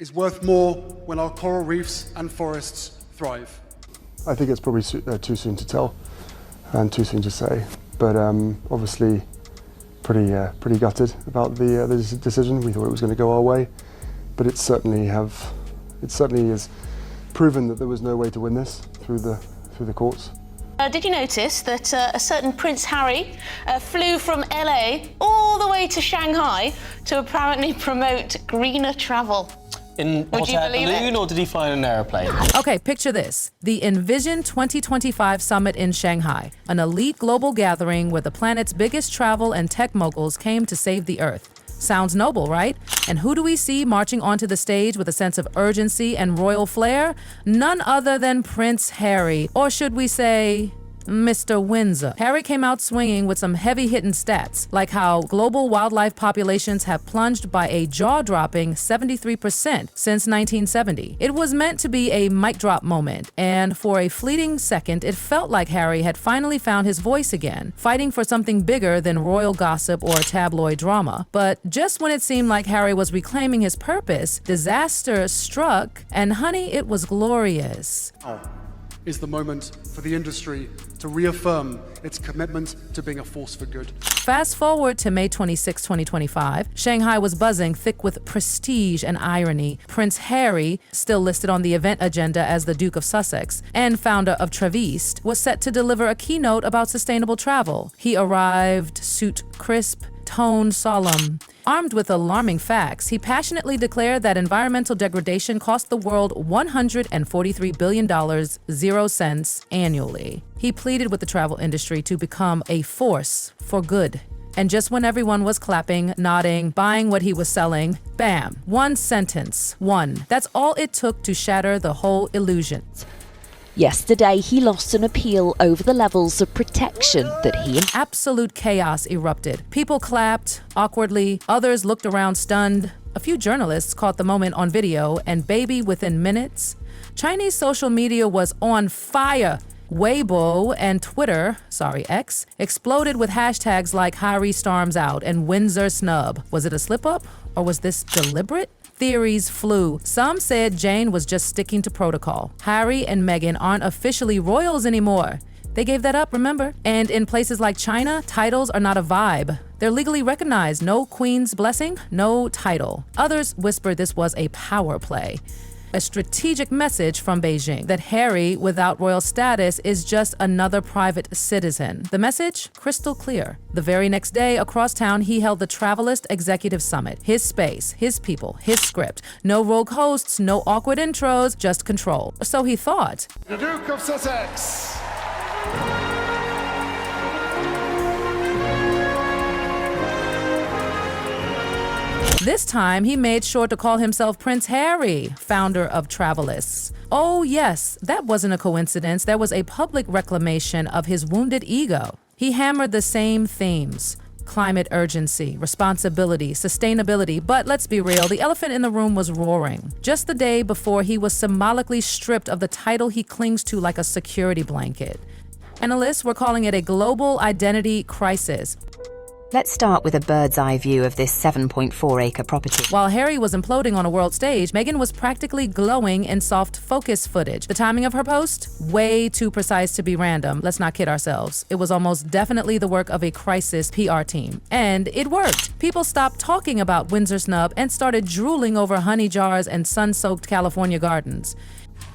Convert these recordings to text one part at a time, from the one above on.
is worth more when our coral reefs and forests thrive. I think it's probably too soon to tell and too soon to say, but obviously pretty gutted about the decision. We thought it was going to go our way, but it certainly has proven that there was no way to win this through the courts. Did you notice that a certain Prince Harry flew from LA all the way to Shanghai to apparently promote greener travel? In a hot air balloon, or did he fly in an aeroplane? Okay, picture this. The Envision2025 summit in Shanghai, an elite global gathering where the planet's biggest travel and tech moguls came to save the Earth. Sounds noble, right? And who do we see marching onto the stage with a sense of urgency and royal flair? None other than Prince Harry, or should we say, Mr. Windsor. Harry came out swinging with some heavy-hitting stats, like how global wildlife populations have plunged by a jaw-dropping 73% since 1970. It was meant to be a mic-drop moment, and for a fleeting second, it felt like Harry had finally found his voice again, fighting for something bigger than royal gossip or tabloid drama. But just when it seemed like Harry was reclaiming his purpose, disaster struck, and honey, it was glorious. Is the moment for the industry to reaffirm its commitment to being a force for good. Fast forward to May 26, 2025. Shanghai was buzzing, thick with prestige and irony. Prince Harry, still listed on the event agenda as the Duke of Sussex and founder of Traviste, was set to deliver a keynote about sustainable travel. He arrived, suit crisp, tone solemn. Armed with alarming facts, he passionately declared that environmental degradation cost the world $143 billion, 0 cents annually. He pleaded with the travel industry to become a force for good. And just when everyone was clapping, nodding, buying what he was selling, bam, one sentence, one. That's all it took to shatter the whole illusion. Yesterday, he lost an appeal over the levels of protection that he... Absolute chaos erupted. People clapped awkwardly, others looked around stunned. A few journalists caught the moment on video, and baby, within minutes, Chinese social media was on fire. Weibo and Twitter, X, exploded with hashtags like Harry storms out and Windsor snub. Was it a slip-up, or was this deliberate? Theories flew. Some said Jane was just sticking to protocol. Harry and Meghan aren't officially royals anymore. They gave that up, remember? And in places like China, titles are not a vibe. They're legally recognized. No queen's blessing, no title. Others whispered this was a power play. A strategic message from Beijing that Harry, without royal status, is just another private citizen. The message? Crystal clear. The very next day, across town, he held the Travelist Executive Summit. His space, his people, his script. No rogue hosts, no awkward intros, just control. So he thought. The Duke of Sussex. This time, he made sure to call himself Prince Harry, founder of Travelists. Oh yes, that wasn't a coincidence. There was a public reclamation of his wounded ego. He hammered the same themes: climate urgency, responsibility, sustainability. But let's be real, the elephant in the room was roaring. Just the day before, he was symbolically stripped of the title he clings to like a security blanket. Analysts were calling it a global identity crisis. Let's start with a bird's eye view of this 7.4-acre property. While Harry was imploding on a world stage, Meghan was practically glowing in soft focus footage. The timing of her post? Way too precise to be random. Let's not kid ourselves. It was almost definitely the work of a crisis PR team. And it worked. People stopped talking about Windsor snub and started drooling over honey jars and sun-soaked California gardens.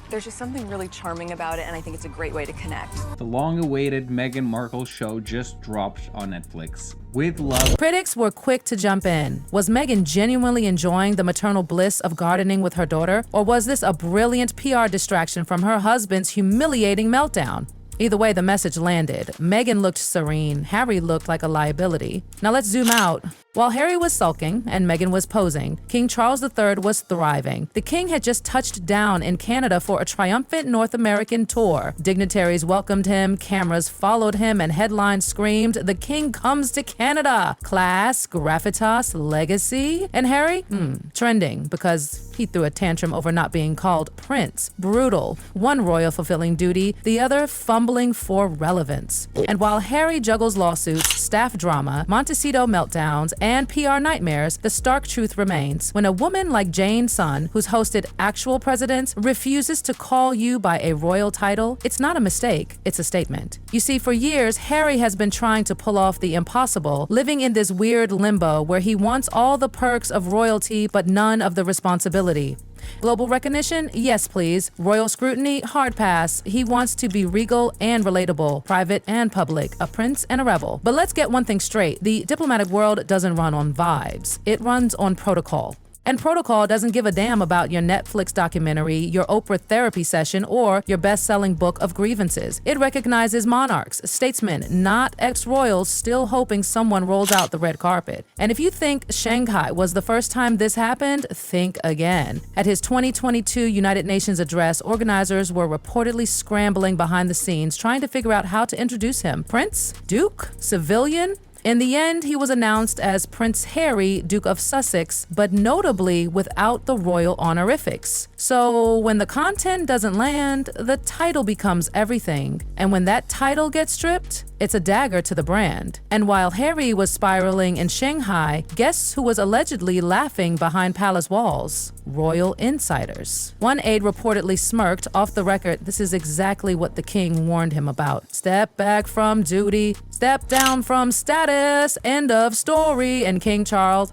There's just something really charming about it, and I think it's a great way to connect. The long-awaited Meghan Markle show just dropped on Netflix. With love. Critics were quick to jump in. Was Meghan genuinely enjoying the maternal bliss of gardening with her daughter, or was this a brilliant PR distraction from her husband's humiliating meltdown? Either way, the message landed. Meghan looked serene. Harry looked like a liability. Now let's zoom out. While Harry was sulking and Meghan was posing, King Charles III was thriving. The king had just touched down in Canada for a triumphant North American tour. Dignitaries welcomed him, cameras followed him, and headlines screamed, "The king comes to Canada! Class, gravitas, legacy." And Harry? Trending, because he threw a tantrum over not being called prince. Brutal. One royal fulfilling duty, the other fumbled crumbling for relevance. And while Harry juggles lawsuits, staff drama, Montecito meltdowns, and PR nightmares, the stark truth remains. When a woman like Jane Sun, who's hosted actual presidents, refuses to call you by a royal title, it's not a mistake, it's a statement. You see, for years, Harry has been trying to pull off the impossible, living in this weird limbo where he wants all the perks of royalty but none of the responsibility. Global recognition? Yes, please. Royal scrutiny? Hard pass. He wants to be regal and relatable, private and public, a prince and a rebel. But let's get one thing straight. The diplomatic world doesn't run on vibes. It runs on protocol. And protocol doesn't give a damn about your Netflix documentary, your Oprah therapy session, or your best-selling book of grievances. It recognizes monarchs, statesmen, not ex-royals still hoping someone rolls out the red carpet. And if you think Shanghai was the first time this happened, think again. At his 2022 United Nations address, organizers were reportedly scrambling behind the scenes, trying to figure out how to introduce him. Prince? Duke? Civilian? In the end, he was announced as Prince Harry, Duke of Sussex, but notably without the royal honorifics. So when the content doesn't land, the title becomes everything. And when that title gets stripped, it's a dagger to the brand. And while Harry was spiraling in Shanghai, guess who was allegedly laughing behind palace walls? Royal insiders. One aide reportedly smirked off the record, "This is exactly what the king warned him about. Step back from duty, step down from status, end of story." And King Charles,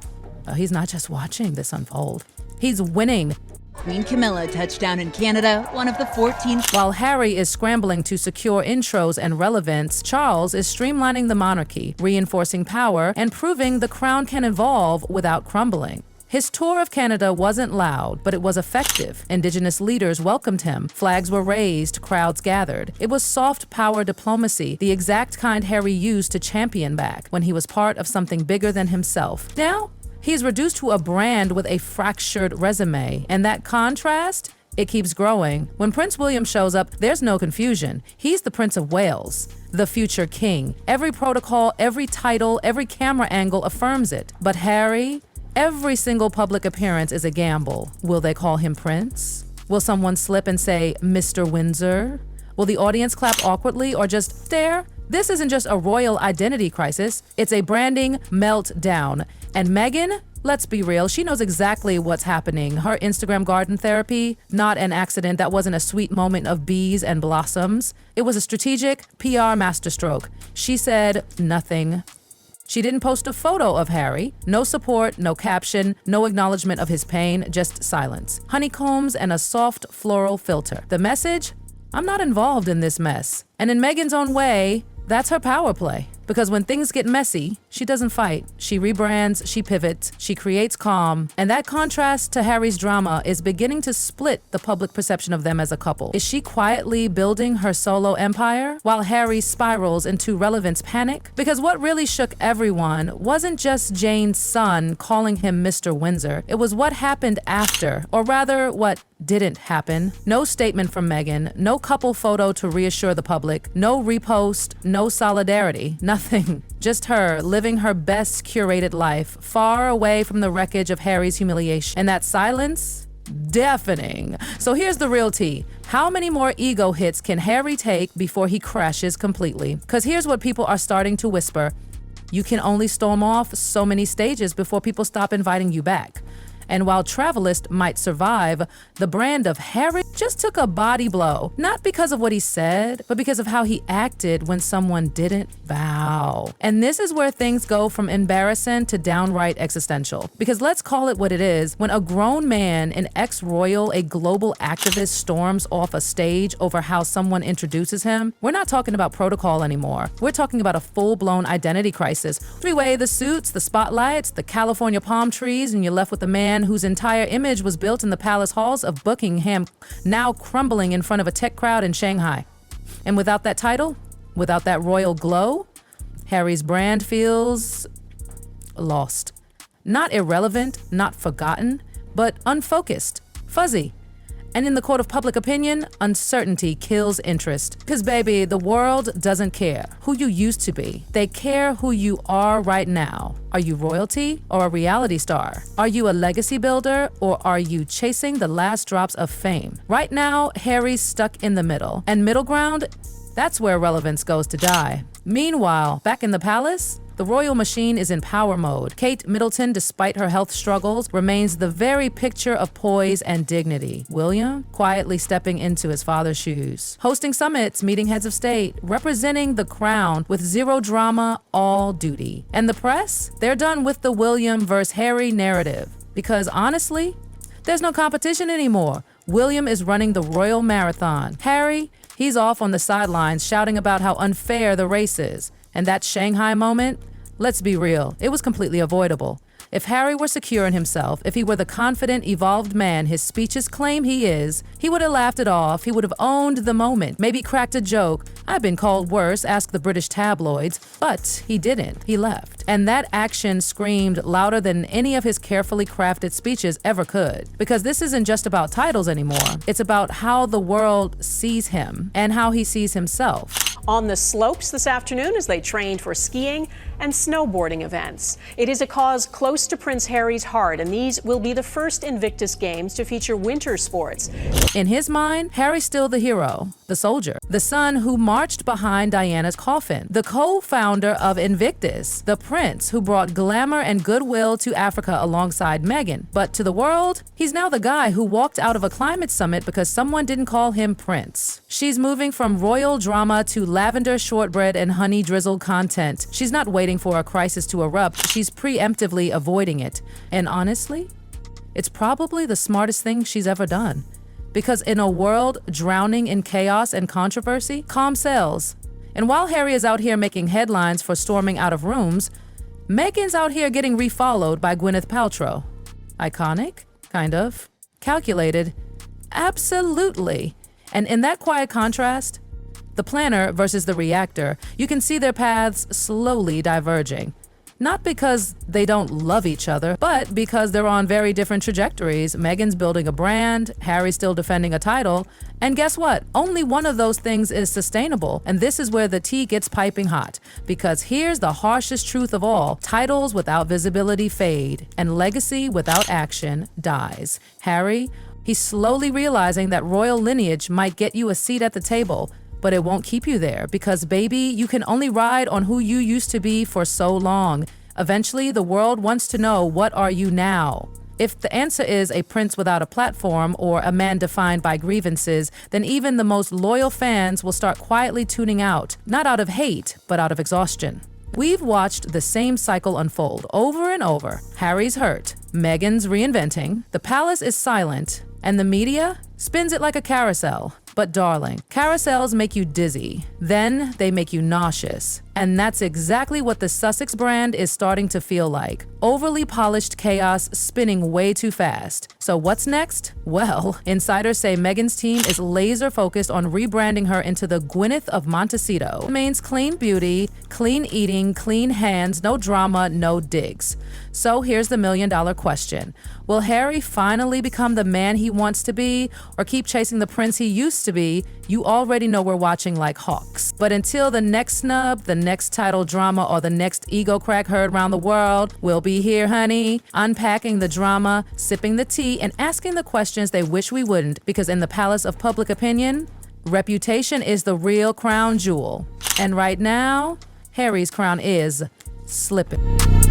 he's not just watching this unfold, he's winning. Queen Camilla touched down in Canada, one of the 14. While Harry is scrambling to secure intros and relevance, Charles is streamlining the monarchy, reinforcing power, and proving the crown can evolve without crumbling. His tour of Canada wasn't loud, but it was effective. Indigenous leaders welcomed him. Flags were raised, crowds gathered. It was soft power diplomacy, the exact kind Harry used to champion back when he was part of something bigger than himself. Now, he's reduced to a brand with a fractured resume, and that contrast, it keeps growing. When Prince William shows up, there's no confusion. He's the Prince of Wales, the future king. Every protocol, every title, every camera angle affirms it. But Harry? Every single public appearance is a gamble. Will they call him Prince? Will someone slip and say, Mr. Windsor? Will the audience clap awkwardly or just stare? This isn't just a royal identity crisis, it's a branding meltdown. And Meghan, let's be real, she knows exactly what's happening. Her Instagram garden therapy, not an accident. That wasn't a sweet moment of bees and blossoms. It was a strategic PR masterstroke. She said nothing. She didn't post a photo of Harry. No support, no caption, no acknowledgement of his pain, just silence. Honeycombs and a soft floral filter. The message? I'm not involved in this mess. And in Meghan's own way, that's her power play. Because when things get messy, she doesn't fight. She rebrands, she pivots, she creates calm. And that contrast to Harry's drama is beginning to split the public perception of them as a couple. Is she quietly building her solo empire while Harry spirals into relevance panic? Because what really shook everyone wasn't just Jane's son calling him Mr. Windsor. It was what happened after, or rather what didn't happen. No statement from Meghan, no couple photo to reassure the public, no repost, no solidarity, nothing. Just her living her best curated life, far away from the wreckage of Harry's humiliation. And that silence? Deafening. So here's the real tea. How many more ego hits can Harry take before he crashes completely? Because here's what people are starting to whisper. You can only storm off so many stages before people stop inviting you back. And while Travelist might survive, the brand of Harry just took a body blow. Not because of what he said, but because of how he acted when someone didn't bow. And this is where things go from embarrassing to downright existential. Because let's call it what it is. When a grown man, an ex-royal, a global activist storms off a stage over how someone introduces him, we're not talking about protocol anymore. We're talking about a full-blown identity crisis. Three-way, the suits, the spotlights, the California palm trees, and you're left with a man whose entire image was built in the palace halls of Buckingham, now crumbling in front of a tech crowd in Shanghai. And without that title, without that royal glow, Harry's brand feels lost. Not irrelevant, not forgotten, but unfocused, fuzzy. And in the court of public opinion, uncertainty kills interest. Because baby, the world doesn't care who you used to be. They care who you are right now. Are you royalty or a reality star? Are you a legacy builder or are you chasing the last drops of fame? Right now, Harry's stuck in the middle. And middle ground, That's where relevance goes to die. Meanwhile, back in the palace, the royal machine is in power mode. Kate Middleton, despite her health struggles, remains the very picture of poise and dignity. William, quietly stepping into his father's shoes. Hosting summits, meeting heads of state, representing the crown with zero drama, all duty. And the press? They're done with the William versus Harry narrative. Because honestly, there's no competition anymore. William is running the royal marathon. Harry, he's off on the sidelines shouting about how unfair the race is. And that Shanghai moment, let's be real, it was completely avoidable. If Harry were secure in himself, if he were the confident, evolved man his speeches claim he is, he would have laughed it off, he would have owned the moment, maybe cracked a joke. I've been called worse, ask the British tabloids, but he didn't, he left. And that action screamed louder than any of his carefully crafted speeches ever could. Because this isn't just about titles anymore, it's about how the world sees him and how he sees himself. On the slopes this afternoon as they trained for skiing and snowboarding events. It is a cause close to Prince Harry's heart, and these will be the first Invictus Games to feature winter sports. In his mind, Harry's still the hero, the soldier, the son who marched behind Diana's coffin, the co-founder of Invictus, the prince who brought glamour and goodwill to Africa alongside Meghan. But to the world, he's now the guy who walked out of a climate summit because someone didn't call him prince. She's moving from royal drama to lavender shortbread and honey drizzled content. She's not waiting for a crisis to erupt, she's preemptively avoiding it. And honestly, it's probably the smartest thing she's ever done. Because in a world drowning in chaos and controversy, calm sells. And while Harry is out here making headlines for storming out of rooms, Meghan's out here getting refollowed by Gwyneth Paltrow. Iconic? Kind of. Calculated? Absolutely. And in that quiet contrast, the planner versus the reactor, you can see their paths slowly diverging. Not because they don't love each other, but because they're on very different trajectories. Meghan's building a brand, Harry's still defending a title, and guess what? Only one of those things is sustainable, and this is where the tea gets piping hot. Because here's the harshest truth of all: titles without visibility fade, and legacy without action dies. Harry, he's slowly realizing that royal lineage might get you a seat at the table, but it won't keep you there because, baby, you can only ride on who you used to be for so long. Eventually, the world wants to know, what are you now? If the answer is a prince without a platform or a man defined by grievances, then even the most loyal fans will start quietly tuning out, not out of hate, but out of exhaustion. We've watched the same cycle unfold over and over. Harry's hurt, Meghan's reinventing, the palace is silent, and the media spins it like a carousel. But darling, carousels make you dizzy, then they make you nauseous. And that's exactly what the Sussex brand is starting to feel like. Overly polished chaos spinning way too fast. So what's next? Well, insiders say Meghan's team is laser focused on rebranding her into the Gwyneth of Montecito. It means clean beauty, clean eating, clean hands, no drama, no digs. So here's the million-dollar question. Will Harry finally become the man he wants to be, or keep chasing the prince he used to be? You already know we're watching like hawks. But until the next snub, the next title drama, or the next ego crack heard around the world, we'll be here, honey, unpacking the drama, sipping the tea, and asking the questions they wish we wouldn't, because in the palace of public opinion, reputation is the real crown jewel. And right now, Harry's crown is slipping.